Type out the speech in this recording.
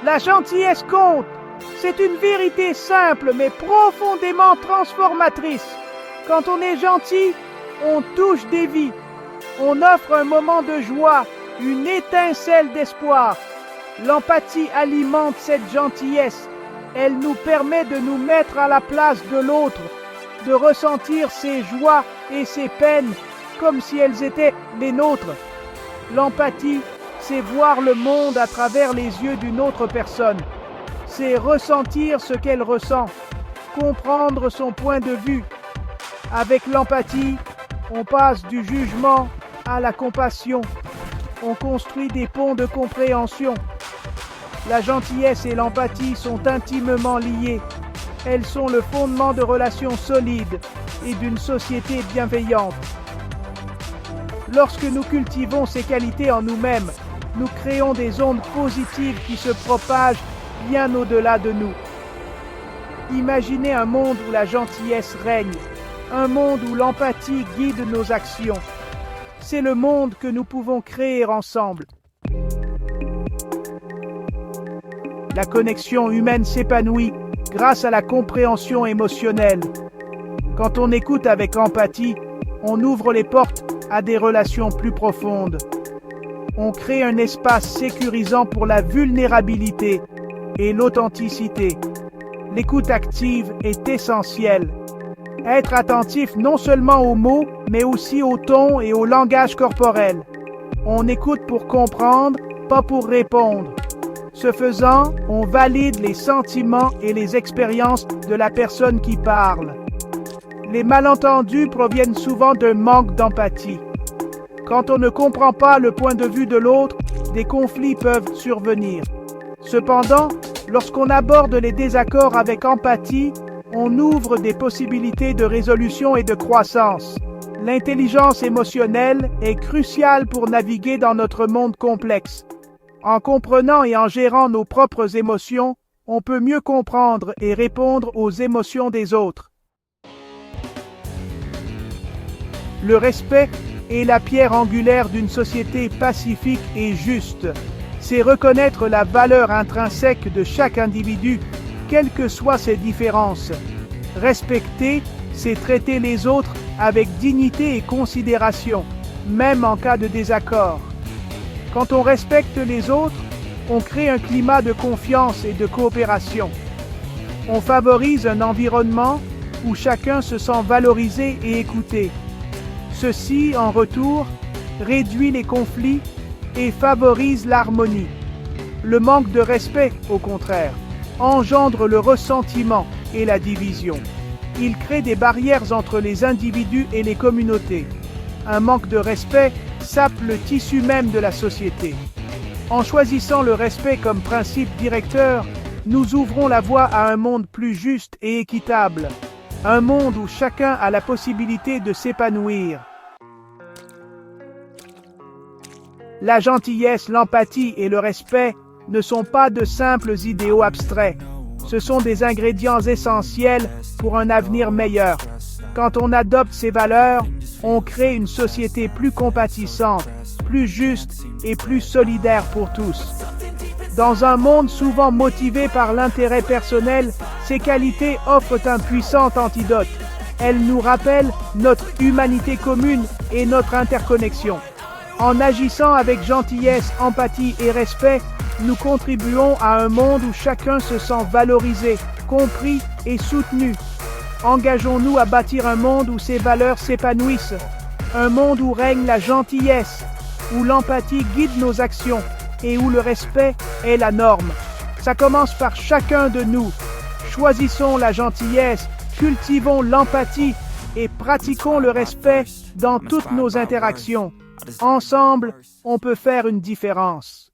La gentillesse compte. C'est une vérité simple mais profondément transformatrice. Quand on est gentil, on touche des vies. On offre un moment de joie, une étincelle d'espoir. L'empathie alimente cette gentillesse. Elle nous permet de nous mettre à la place de l'autre, de ressentir ses joies et ses peines comme si elles étaient les nôtres. L'empathie, c'est voir le monde à travers les yeux d'une autre personne. C'est ressentir ce qu'elle ressent, comprendre son point de vue. Avec l'empathie, on passe du jugement à la compassion. On construit des ponts de compréhension. La gentillesse et l'empathie sont intimement liées. Elles sont le fondement de relations solides et d'une société bienveillante. Lorsque nous cultivons ces qualités en nous-mêmes, nous créons des ondes positives qui se propagent bien au-delà de nous. Imaginez un monde où la gentillesse règne, un monde où l'empathie guide nos actions. C'est le monde que nous pouvons créer ensemble. La connexion humaine s'épanouit grâce à la compréhension émotionnelle. Quand on écoute avec empathie, on ouvre les portes à des relations plus profondes. On crée un espace sécurisant pour la vulnérabilité et l'authenticité. L'écoute active est essentielle. Être attentif non seulement aux mots, mais aussi au ton et au langage corporel. On écoute pour comprendre, pas pour répondre. Ce faisant, on valide les sentiments et les expériences de la personne qui parle. Les malentendus proviennent souvent d'un manque d'empathie. Quand on ne comprend pas le point de vue de l'autre, des conflits peuvent survenir. Cependant, lorsqu'on aborde les désaccords avec empathie, on ouvre des possibilités de résolution et de croissance. L'intelligence émotionnelle est cruciale pour naviguer dans notre monde complexe. En comprenant et en gérant nos propres émotions, on peut mieux comprendre et répondre aux émotions des autres. Le respect est la pierre angulaire d'une société pacifique et juste. C'est reconnaître la valeur intrinsèque de chaque individu, quelles que soient ses différences. Respecter, c'est traiter les autres avec dignité et considération, même en cas de désaccord. Quand on respecte les autres, on crée un climat de confiance et de coopération. On favorise un environnement où chacun se sent valorisé et écouté. Ceci, en retour, réduit les conflits et favorise l'harmonie. Le manque de respect, au contraire, engendre le ressentiment et la division. Il crée des barrières entre les individus et les communautés. Un manque de respect sape le tissu même de la société. En choisissant le respect comme principe directeur, nous ouvrons la voie à un monde plus juste et équitable. Un monde où chacun a la possibilité de s'épanouir. La gentillesse, l'empathie et le respect ne sont pas de simples idéaux abstraits. Ce sont des ingrédients essentiels pour un avenir meilleur. Quand on adopte ces valeurs, on crée une société plus compatissante, plus juste et plus solidaire pour tous. Dans un monde souvent motivé par l'intérêt personnel, ces qualités offrent un puissant antidote. Elles nous rappellent notre humanité commune et notre interconnexion. En agissant avec gentillesse, empathie et respect, nous contribuons à un monde où chacun se sent valorisé, compris et soutenu. Engageons-nous à bâtir un monde où ces valeurs s'épanouissent, un monde où règne la gentillesse, où l'empathie guide nos actions et où le respect est la norme. Ça commence par chacun de nous. Choisissons la gentillesse, cultivons l'empathie et pratiquons le respect dans toutes nos interactions. Ensemble, on peut faire une différence.